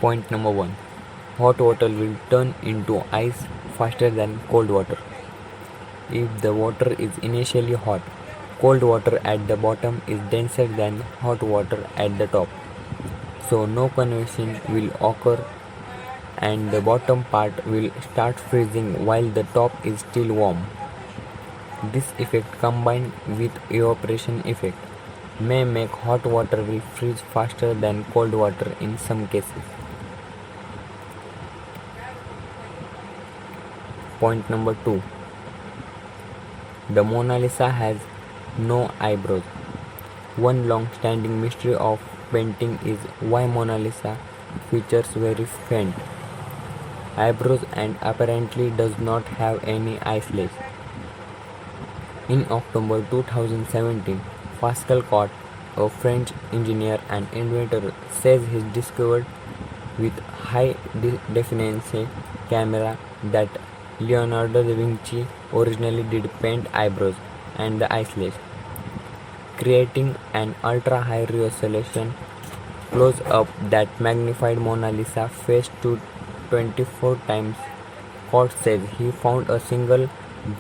Point number 1. Hot water will turn into ice faster than cold water. If the water is initially hot, cold water at the bottom is denser than hot water at the top. So no convection will occur and the bottom part will start freezing while the top is still warm. This effect combined with evaporation effect may make hot water will freeze faster than cold water in some cases. Point number 2. The Mona Lisa has no eyebrows. One long-standing mystery of painting is why Mona Lisa features very faint eyebrows and apparently does not have any eyelash. In October 2017, Pascal Cot, a French engineer and inventor, says he discovered with high definition camera that Leonardo da Vinci originally did paint eyebrows and the eyelash, creating an ultra-high resolution close-up that magnified Mona Lisa face to 24 times. Cot says he found a single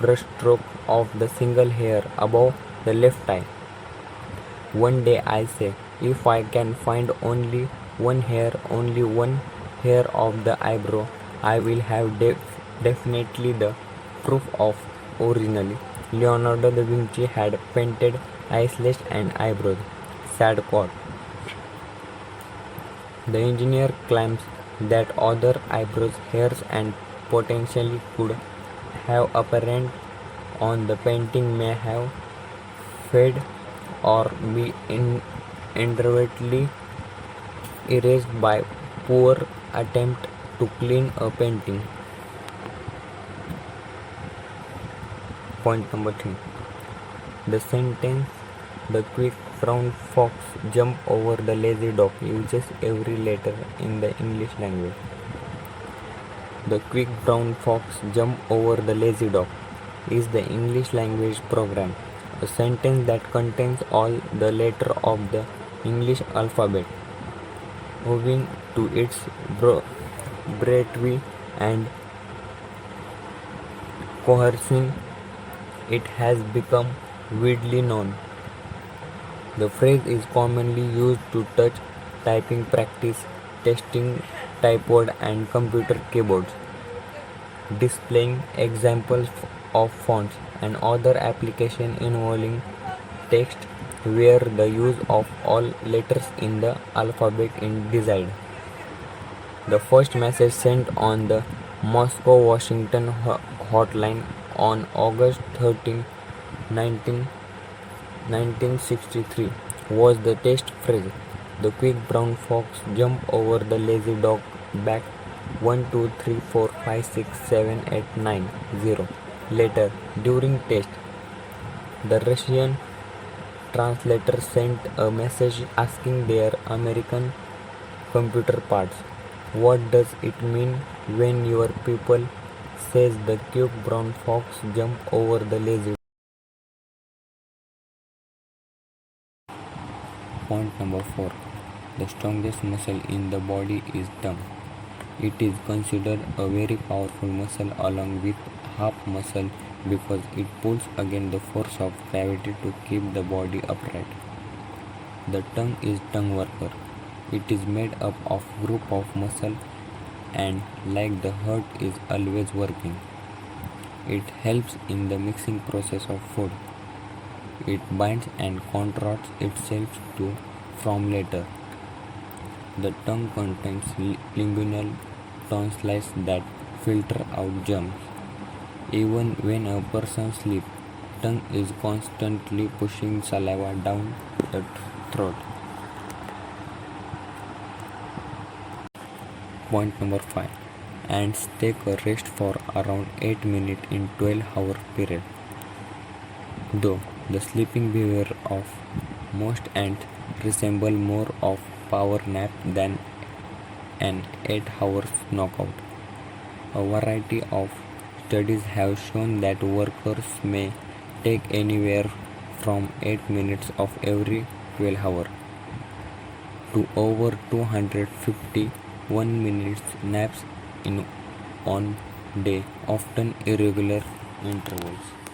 brushstroke of the single hair above the left eye. One day I say, if I can find only one hair of the eyebrow, I will have definitely the proof of originally Leonardo da Vinci had painted eyelash and eyebrows, said Cot. The engineer claims that other eyebrows, hairs and potentially could have apparent on the painting may have faded or be inadvertently erased by poor attempt to clean a painting. Point number 3. The sentence "the quick brown fox jumped over the lazy dog" uses every letter in the English language. The quick brown fox jumped over the lazy dog is the English language program, a sentence that contains all the letters of the English alphabet. Owing to its brevity and cohesion, it has become widely known. The phrase is commonly used to touch typing practice, testing typeboard and computer keyboards, displaying examples of fonts and other applications involving text where the use of all letters in the alphabet is desired. The first message sent on the Moscow-Washington hotline on August 13, 1963 was the test phrase, "The quick brown fox jumped over the lazy dog" back 1 2 3 4 5 6 7 8 9 0. Later, during test, the Russian translator sent a message asking their American computer parts, "What does it mean when your people says the quick brown fox jumped over the lazy dog?" Point number 4. The strongest muscle in the body is tongue. It is considered a very powerful muscle along with half muscle because it pulls against the force of gravity to keep the body upright. The tongue is tongue worker. It is made up of group of muscle and like the heart is always working. It helps in the mixing process of food. It binds and contracts itself to form later. The tongue contains lingual tonsils that filter out germs. Even when a person sleeps, tongue is constantly pushing saliva down the throat. Point number 5. Ants take a rest for around 8 minutes in 12-hour period. Though the sleeping behavior of most ants resemble more of power nap than an 8-hour knockout. A variety of studies have shown that workers may take anywhere from 8 minutes of every 12 hours to over 250 1 minute naps in on day, often irregular intervals.